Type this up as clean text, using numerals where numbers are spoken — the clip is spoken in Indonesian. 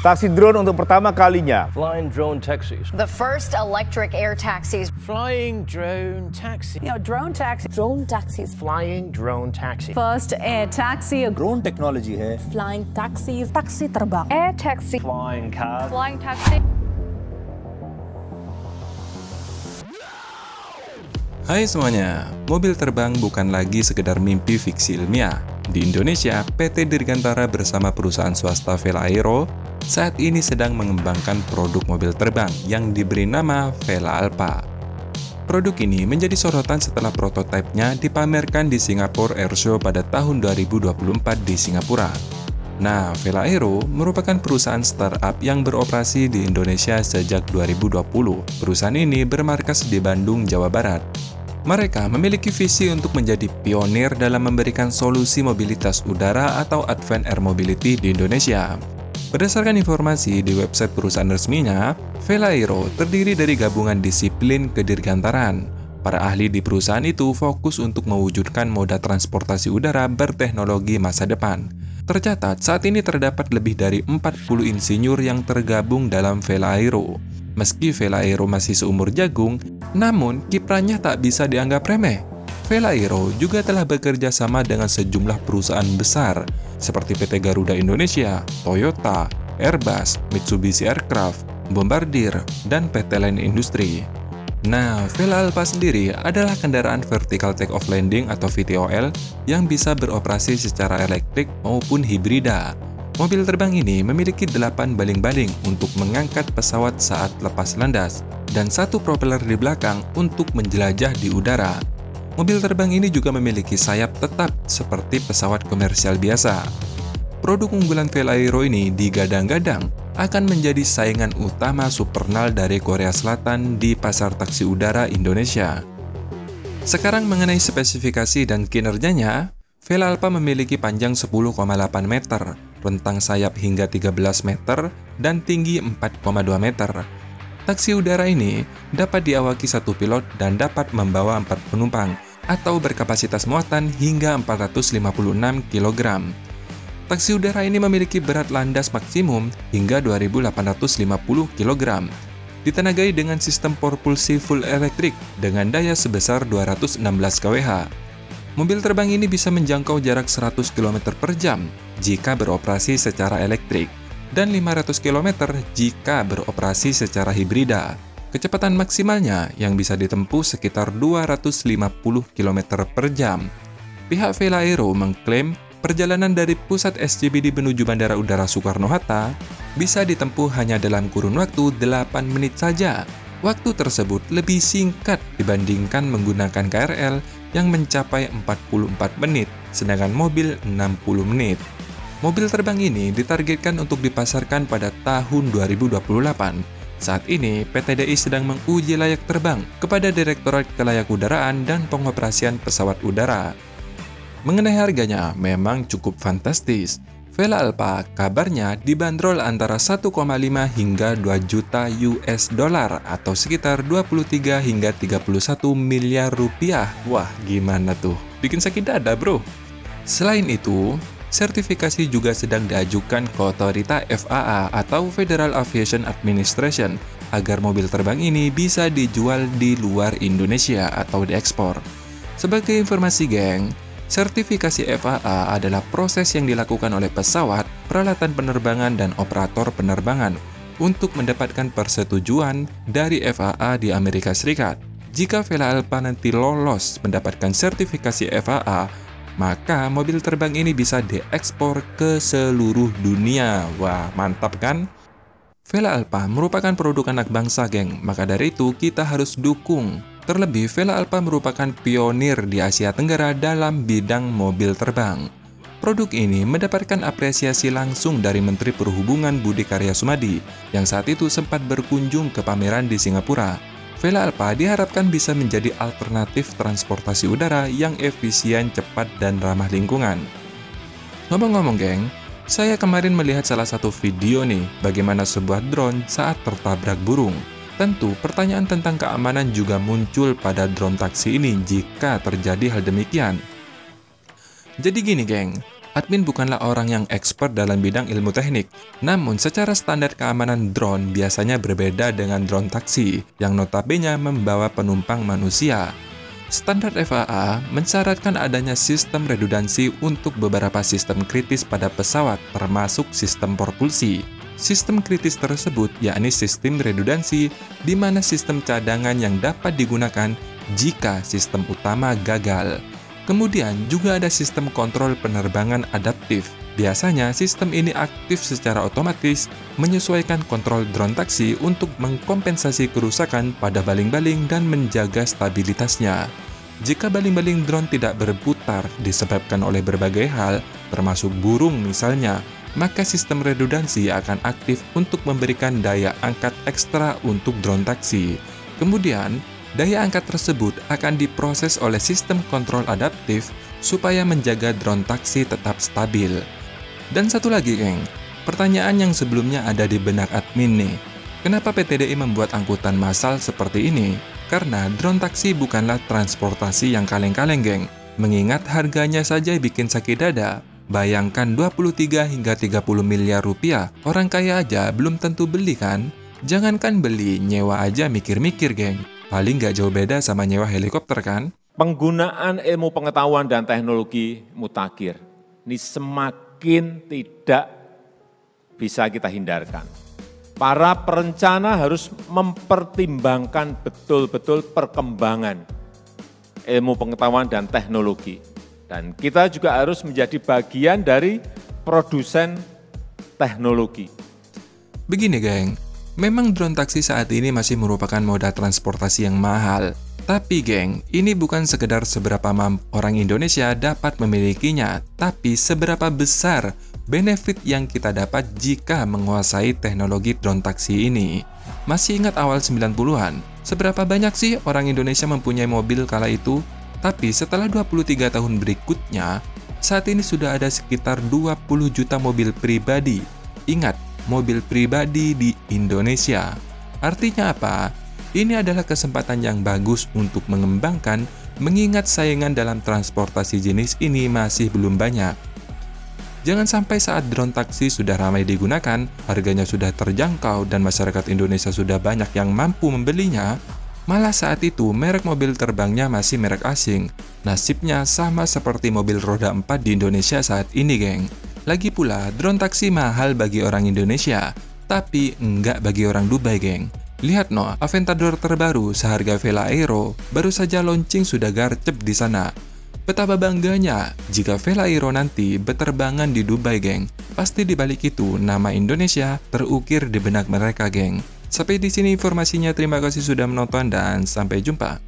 Taksi drone untuk pertama kalinya. Flying drone taxis. The first electric air taxis. Flying drone taxi. Drone taxi. Drone taxis. Flying drone taxi. First air taxi. Drone technology है. Flying taxis. Taksi terbang. Air taxi. Flying car. Flying taxi. Hai semuanya, mobil terbang bukan lagi sekedar mimpi fiksi ilmiah. Di Indonesia, PT Dirgantara bersama perusahaan swasta Vela Aero saat ini sedang mengembangkan produk mobil terbang yang diberi nama Vela Alpha. Produk ini menjadi sorotan setelah prototipenya dipamerkan di Singapore Airshow pada tahun 2024 di Singapura. Nah, Vela Aero merupakan perusahaan startup yang beroperasi di Indonesia sejak 2020. Perusahaan ini bermarkas di Bandung, Jawa Barat. Mereka memiliki visi untuk menjadi pionir dalam memberikan solusi mobilitas udara atau Advanced Air Mobility di Indonesia. Berdasarkan informasi di website perusahaan resminya, Vela Aero terdiri dari gabungan disiplin kedirgantaraan. Para ahli di perusahaan itu fokus untuk mewujudkan moda transportasi udara berteknologi masa depan. Tercatat, saat ini terdapat lebih dari 40 insinyur yang tergabung dalam Vela Aero. Meski Vela Aero masih seumur jagung, namun kiprahnya tak bisa dianggap remeh. Vela Aero juga telah bekerja sama dengan sejumlah perusahaan besar, seperti PT Garuda Indonesia, Toyota, Airbus, Mitsubishi Aircraft, Bombardier, dan PT Line Industri. Nah, Vela Alpha sendiri adalah kendaraan Vertical Take Off Landing atau VTOL yang bisa beroperasi secara elektrik maupun hibrida. Mobil terbang ini memiliki 8 baling-baling untuk mengangkat pesawat saat lepas landas dan 1 propeller di belakang untuk menjelajah di udara. Mobil terbang ini juga memiliki sayap tetap seperti pesawat komersial biasa. Produk unggulan Vela Aero ini digadang-gadang akan menjadi saingan utama Supernal dari Korea Selatan di pasar taksi udara Indonesia. Sekarang mengenai spesifikasi dan kinerjanya, Vela Alpha memiliki panjang 10,8 meter, rentang sayap hingga 13 meter, dan tinggi 4,2 meter. Taksi udara ini dapat diawaki 1 pilot dan dapat membawa 4 penumpang, atau berkapasitas muatan hingga 456 kg. Taksi udara ini memiliki berat landas maksimum hingga 2.850 kg. Ditenagai dengan sistem propulsi full elektrik dengan daya sebesar 216 kWh. Mobil terbang ini bisa menjangkau jarak 100 km per jam jika beroperasi secara elektrik dan 500 km jika beroperasi secara hibrida. Kecepatan maksimalnya yang bisa ditempuh sekitar 250 km per jam. Pihak Vela Aero mengklaim perjalanan dari pusat SCBD menuju Bandara Udara Soekarno-Hatta bisa ditempuh hanya dalam kurun waktu 8 menit saja. Waktu tersebut lebih singkat dibandingkan menggunakan KRL yang mencapai 44 menit, sedangkan mobil 60 menit. Mobil terbang ini ditargetkan untuk dipasarkan pada tahun 2028. Saat ini, PT DI sedang menguji layak terbang kepada Direktorat Kelayakudaraan dan Pengoperasian Pesawat Udara. Mengenai harganya, memang cukup fantastis. Vela Alpha kabarnya dibanderol antara 1,5 hingga 2 juta US dollar atau sekitar 23 hingga 31 miliar rupiah. Wah, gimana tuh? Bikin sakit dada, bro. Selain itu, sertifikasi juga sedang diajukan ke otorita FAA atau Federal Aviation Administration agar mobil terbang ini bisa dijual di luar Indonesia atau diekspor. Sebagai informasi, geng, sertifikasi FAA adalah proses yang dilakukan oleh pesawat, peralatan penerbangan, dan operator penerbangan untuk mendapatkan persetujuan dari FAA di Amerika Serikat. Jika Vela Alpha nanti lolos mendapatkan sertifikasi FAA, maka mobil terbang ini bisa diekspor ke seluruh dunia. Wah, mantap kan? Vela Alpha merupakan produk anak bangsa, geng, maka dari itu kita harus dukung. Terlebih, Vela Alpha merupakan pionir di Asia Tenggara dalam bidang mobil terbang. Produk ini mendapatkan apresiasi langsung dari Menteri Perhubungan Budi Karya Sumadi yang saat itu sempat berkunjung ke pameran di Singapura. Vela Alpha diharapkan bisa menjadi alternatif transportasi udara yang efisien, cepat, dan ramah lingkungan. Ngomong-ngomong, geng, saya kemarin melihat salah satu video nih bagaimana sebuah drone saat tertabrak burung. Tentu, pertanyaan tentang keamanan juga muncul pada drone taksi ini jika terjadi hal demikian. Jadi gini, geng, admin bukanlah orang yang expert dalam bidang ilmu teknik. Namun secara standar keamanan drone biasanya berbeda dengan drone taksi yang notabene membawa penumpang manusia. Standar FAA mensyaratkan adanya sistem redundansi untuk beberapa sistem kritis pada pesawat, termasuk sistem propulsi. Sistem kritis tersebut yakni sistem redundansi, di mana sistem cadangan yang dapat digunakan jika sistem utama gagal. Kemudian juga ada sistem kontrol penerbangan adaptif. Biasanya sistem ini aktif secara otomatis menyesuaikan kontrol drone taksi untuk mengkompensasi kerusakan pada baling-baling dan menjaga stabilitasnya. Jika baling-baling drone tidak berputar disebabkan oleh berbagai hal, termasuk burung misalnya, maka sistem redundansi akan aktif untuk memberikan daya angkat ekstra untuk drone taksi. Kemudian, daya angkat tersebut akan diproses oleh sistem kontrol adaptif supaya menjaga drone taksi tetap stabil. Dan satu lagi, geng, pertanyaan yang sebelumnya ada di benak admin nih. Kenapa PT DI membuat angkutan massal seperti ini? Karena drone taksi bukanlah transportasi yang kaleng-kaleng, geng. Mengingat harganya saja bikin sakit dada. Bayangkan 23 hingga 30 miliar rupiah, orang kaya aja belum tentu beli kan? Jangankan beli, nyewa aja mikir-mikir, geng. Paling nggak jauh beda sama nyewa helikopter kan? Penggunaan ilmu pengetahuan dan teknologi mutakhir ini semakin tidak bisa kita hindarkan. Para perencana harus mempertimbangkan betul-betul perkembangan ilmu pengetahuan dan teknologi. Dan kita juga harus menjadi bagian dari produsen teknologi. Begini, geng. Memang drone taksi saat ini masih merupakan moda transportasi yang mahal. Tapi geng, ini bukan sekedar seberapa mampu orang Indonesia dapat memilikinya, tapi seberapa besar benefit yang kita dapat jika menguasai teknologi drone taksi ini. Masih ingat awal 90-an? Seberapa banyak sih orang Indonesia mempunyai mobil kala itu? Tapi setelah 23 tahun berikutnya, saat ini sudah ada sekitar 20 juta mobil pribadi. Ingat, mobil pribadi di Indonesia. Artinya apa? Ini adalah kesempatan yang bagus untuk mengembangkan, mengingat saingan dalam transportasi jenis ini masih belum banyak. Jangan sampai saat drone taksi sudah ramai digunakan, harganya sudah terjangkau dan masyarakat Indonesia sudah banyak yang mampu membelinya, malah saat itu merek mobil terbangnya masih merek asing. Nasibnya sama seperti mobil roda 4 di Indonesia saat ini, geng. Lagi pula, drone taksi mahal bagi orang Indonesia, tapi enggak bagi orang Dubai, geng. Lihat no, Aventador terbaru seharga Vela Aero baru saja launching sudah garcep di sana. Betapa bangganya jika Vela Aero nanti berterbangan di Dubai, geng. Pasti di balik itu nama Indonesia terukir di benak mereka, geng. Sampai di sini informasinya, terima kasih sudah menonton dan sampai jumpa.